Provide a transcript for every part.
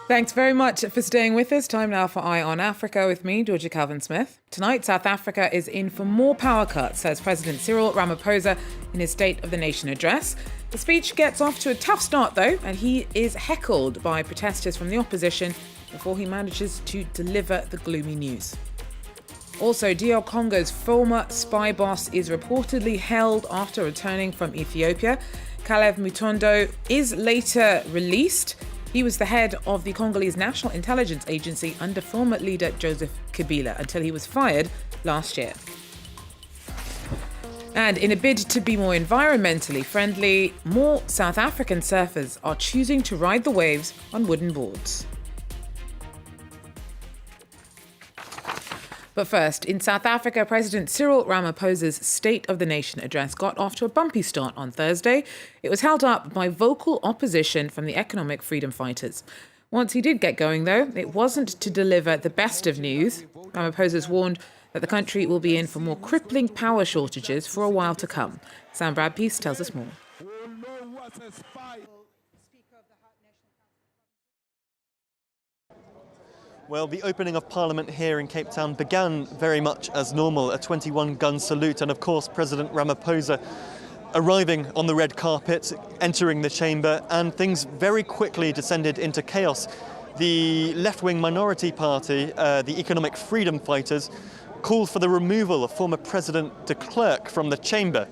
Thanks very much for staying with us. Time now for Eye on Africa with me, Georgia Calvin-Smith. Tonight, South Africa is in for more power cuts, says President Cyril Ramaphosa in his State of the Nation address. The speech gets off to a tough start, though, and he is heckled by protesters from the opposition before he manages to deliver the gloomy news. Also, DR Congo's former spy boss is reportedly held after returning from Ethiopia. Kalev Mutondo is later released. He was the head of the Congolese National Intelligence Agency under former leader Joseph Kabila until he was fired last year. And in a bid to be more environmentally friendly, more South African surfers are choosing to ride the waves on wooden boards. But first, in South Africa, President Cyril Ramaphosa's State of the Nation address got off to a bumpy start on Thursday. It was held up by vocal opposition from the economic freedom fighters. Once he did get going, though, it wasn't to deliver the best of news. Ramaphosa's warned that the country will be in for more crippling power shortages for a while to come. Sam Bradpiece tells us more. Well, the opening of Parliament here in Cape Town began very much as normal, a 21-gun salute, and of course President Ramaphosa arriving on the red carpet, entering the chamber, and things very quickly descended into chaos. The left-wing minority party, the Economic Freedom Fighters, called for the removal of former President de Klerk from the chamber.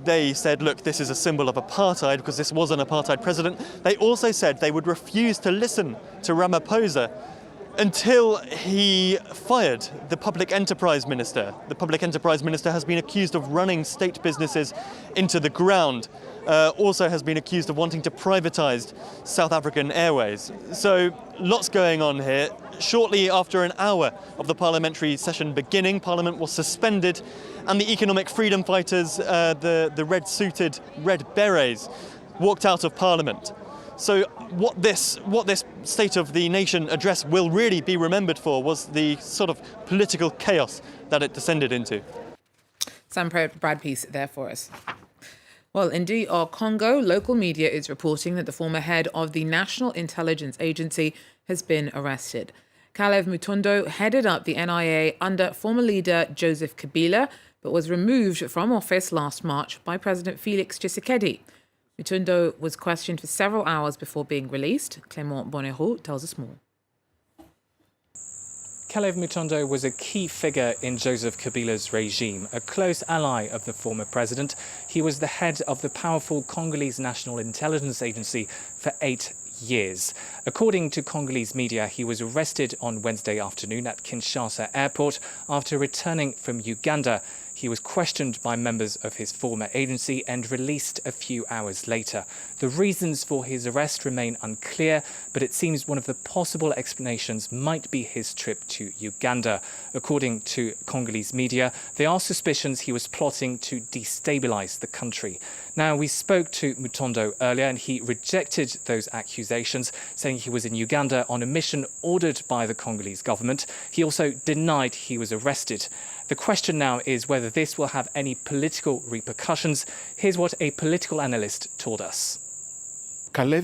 They said, look, this is a symbol of apartheid because this was an apartheid president. They also said they would refuse to listen to Ramaphosa until he fired the public enterprise minister. The public enterprise minister has been accused of running state businesses into the ground, also has been accused of wanting to privatize South African Airways. So lots going on here. Shortly after an hour of the parliamentary session beginning, Parliament was suspended and the economic freedom fighters, the red-suited, red berets, walked out of Parliament. So what this State of the Nation address will really be remembered for was the sort of political chaos that it descended into. Sam Bradpiece there for us. Well, in DR Congo, local media is reporting that the former head of the National Intelligence Agency has been arrested. Kalev Mutondo headed up the NIA under former leader Joseph Kabila, but was removed from office last March by President Felix Tshisekedi. Mutondo was questioned for several hours before being released. Clément Bonnereau tells us more. Kalev Mutondo was a key figure in Joseph Kabila's regime, a close ally of the former president. He was the head of the powerful Congolese National Intelligence Agency for 8 years. According to Congolese media, he was arrested on Wednesday afternoon at Kinshasa airport after returning from Uganda. He was questioned by members of his former agency and released a few hours later. The reasons for his arrest remain unclear, but it seems one of the possible explanations might be his trip to Uganda. According to Congolese media, there are suspicions he was plotting to destabilize the country. Now, we spoke to Mutondo earlier and he rejected those accusations, saying he was in Uganda on a mission ordered by the Congolese government. He also denied he was arrested. The question now is whether this will have any political repercussions. Here's what a political analyst told us. Kalev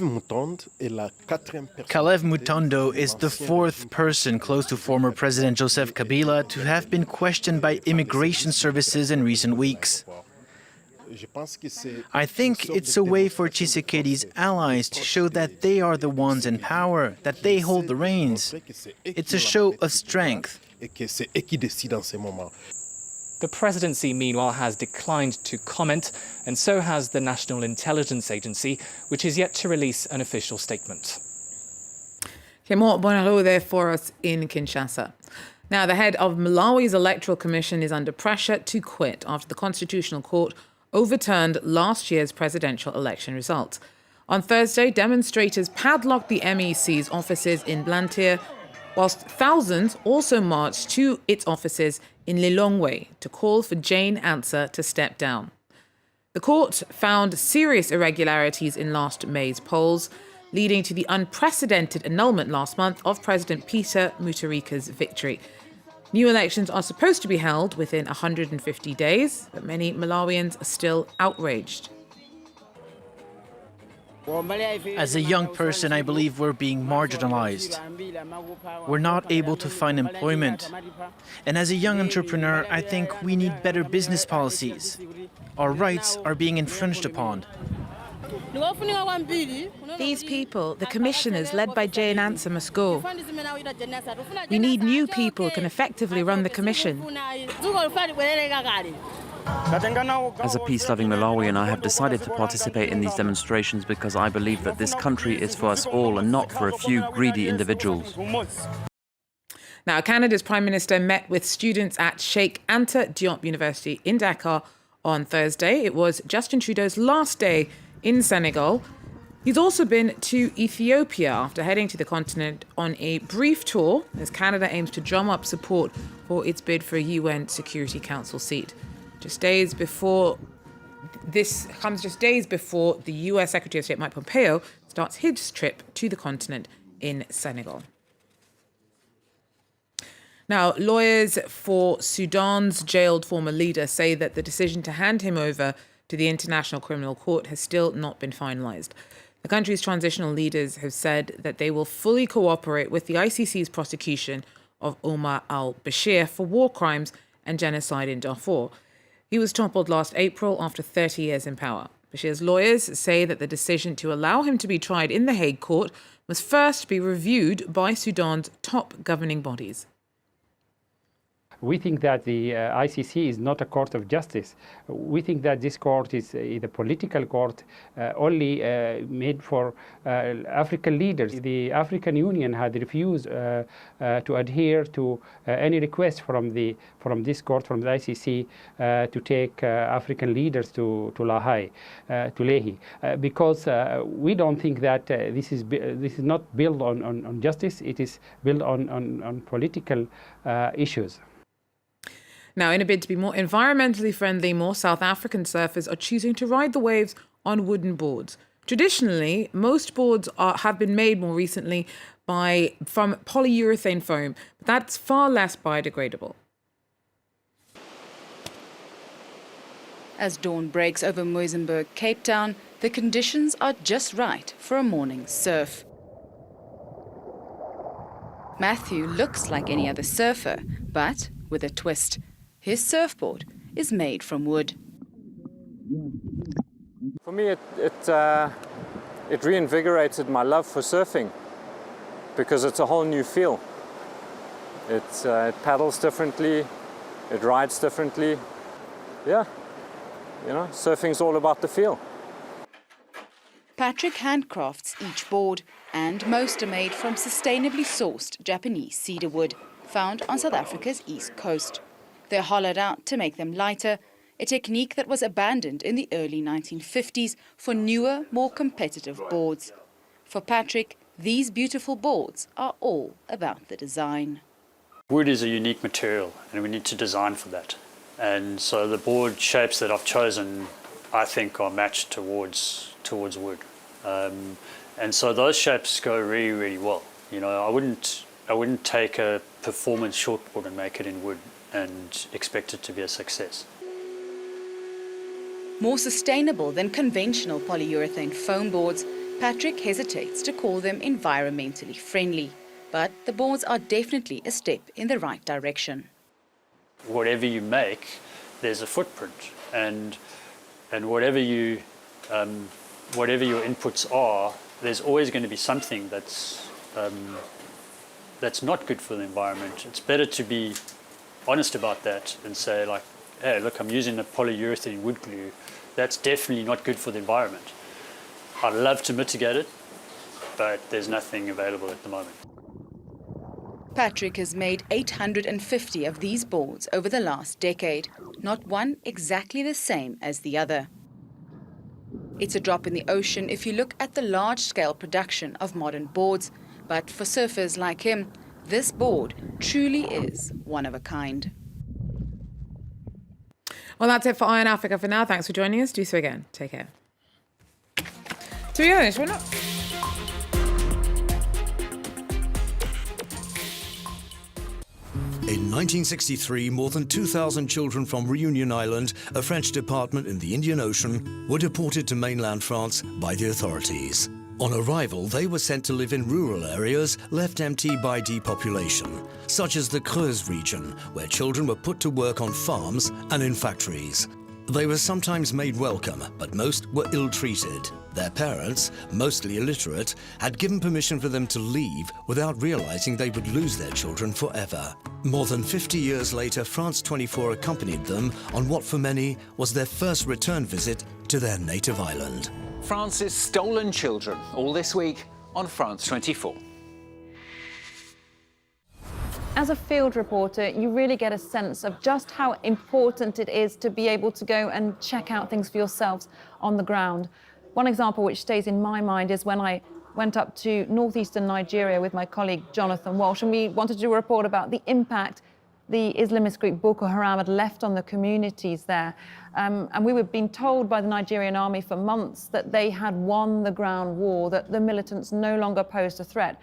Mutondo is the fourth person close to former President Joseph Kabila to have been questioned by immigration services in recent weeks. I think it's a way for Tshisekedi's allies to show that they are the ones in power, that they hold the reins. It's a show of strength. The presidency, meanwhile, has declined to comment, and so has the National Intelligence Agency, which is yet to release an official statement. Clément Bonnereau there for us in Kinshasa. Now, the head of Malawi's Electoral Commission is under pressure to quit after the Constitutional Court overturned last year's presidential election results. On Thursday, demonstrators padlocked the MEC's offices in Blantyre, whilst thousands also marched to its offices in Lilongwe to call for Jane Ansah to step down. The court found serious irregularities in last May's polls, leading to the unprecedented annulment last month of President Peter Mutharika's victory. New elections are supposed to be held within 150 days, but many Malawians are still outraged. As a young person, I believe we're being marginalized. We're not able to find employment. And as a young entrepreneur, I think we need better business policies. Our rights are being infringed upon. These people, the commissioners led by Jane Ansah, must go. We need new people who can effectively run the commission. As a peace-loving Malawian, I have decided to participate in these demonstrations because I believe that this country is for us all and not for a few greedy individuals. Now, Canada's Prime Minister met with students at Sheikh Anta Diop University in Dakar on Thursday. It was Justin Trudeau's last day in Senegal. He's also been to Ethiopia after heading to the continent on a brief tour as Canada aims to drum up support for its bid for a UN Security Council seat. Just days before the US Secretary of State Mike Pompeo starts his trip to the continent in Senegal. Now, lawyers for Sudan's jailed former leader say that the decision to hand him over to the International Criminal Court has still not been finalized. The country's transitional leaders have said that they will fully cooperate with the ICC's prosecution of Omar al-Bashir for war crimes and genocide in Darfur. He was toppled last April after 30 years in power. Bashir's lawyers say that the decision to allow him to be tried in the Hague court must first be reviewed by Sudan's top governing bodies. We think that the ICC is not a court of justice. We think that this court is a political court only made for African leaders. The African Union had refused to adhere to any request from this court, from the ICC, to take African leaders to Lahi, because we don't think that this is not built on justice. It is built on political issues. Now, in a bid to be more environmentally friendly, more South African surfers are choosing to ride the waves on wooden boards. Traditionally, most boards have been made more recently from polyurethane foam, but that's far less biodegradable. As dawn breaks over Muizenberg, Cape Town, the conditions are just right for a morning surf. Matthew looks like any other surfer, but with a twist. His surfboard is made from wood. For me, it reinvigorated my love for surfing because it's a whole new feel. It paddles differently, it rides differently. Yeah, surfing's all about the feel. Patrick handcrafts each board, and most are made from sustainably sourced Japanese cedar wood found on South Africa's east coast. They're hollowed out to make them lighter, a technique that was abandoned in the early 1950s for newer, more competitive boards. For Patrick, these beautiful boards are all about the design. Wood is a unique material and we need to design for that. And so the board shapes that I've chosen, I think, are matched towards wood. And so those shapes go really, really well. I wouldn't take a performance shortboard and make it in wood and expect it to be a success. More sustainable than conventional polyurethane foam boards, Patrick hesitates to call them environmentally friendly, but the boards are definitely a step in the right direction. Whatever you make, there's a footprint, and whatever your inputs are, there's always going to be something that's not good for the environment. It's better to be honest about that and say, like, hey, look, I'm using a polyurethane wood glue. That's definitely not good for the environment. I'd love to mitigate it, but there's nothing available at the moment. Patrick has made 850 of these boards over the last decade, not one exactly the same as the other. It's a drop in the ocean if you look at the large-scale production of modern boards, but for surfers like him, this board truly is one of a kind. Well, that's it for Eye on Africa for now. Thanks for joining us. Do so again. Take care. To be honest, we're not... A 1963, more than 2,000 children from Reunion Island, a French department in the Indian Ocean, were deported to mainland France by the authorities. On arrival, they were sent to live in rural areas left empty by depopulation, such as the Creuse region, where children were put to work on farms and in factories. They were sometimes made welcome, but most were ill-treated. Their parents, mostly illiterate, had given permission for them to leave without realizing they would lose their children forever. More than 50 years later, France 24 accompanied them on what for many was their first return visit to their native island. France's stolen children, all this week on France 24. As a field reporter, you really get a sense of just how important it is to be able to go and check out things for yourselves on the ground. One example which stays in my mind is when I went up to northeastern Nigeria with my colleague Jonathan Walsh, and we wanted to do a report about the impact the Islamist group Boko Haram had left on the communities there. And we were being told by the Nigerian army for months that they had won the ground war, that the militants no longer posed a threat.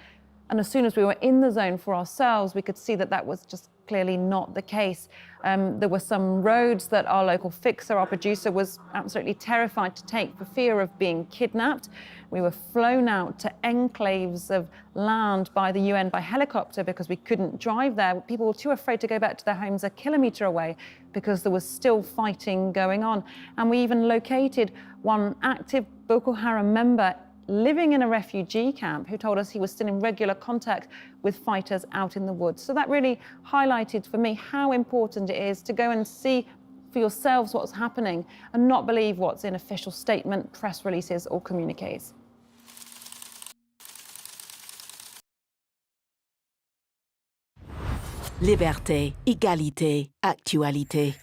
And as soon as we were in the zone for ourselves, we could see that that was just clearly not the case. There were some roads that our local fixer, our producer, was absolutely terrified to take for fear of being kidnapped. We were flown out to enclaves of land by the UN by helicopter because we couldn't drive there. People were too afraid to go back to their homes a kilometre away because there was still fighting going on. And we even located one active Boko Haram member living in a refugee camp who told us he was still in regular contact with fighters out in the woods. So that really highlighted for me how important it is to go and see for yourselves what's happening and not believe what's in official statement, press releases or communiques. Liberté, égalité, actualité.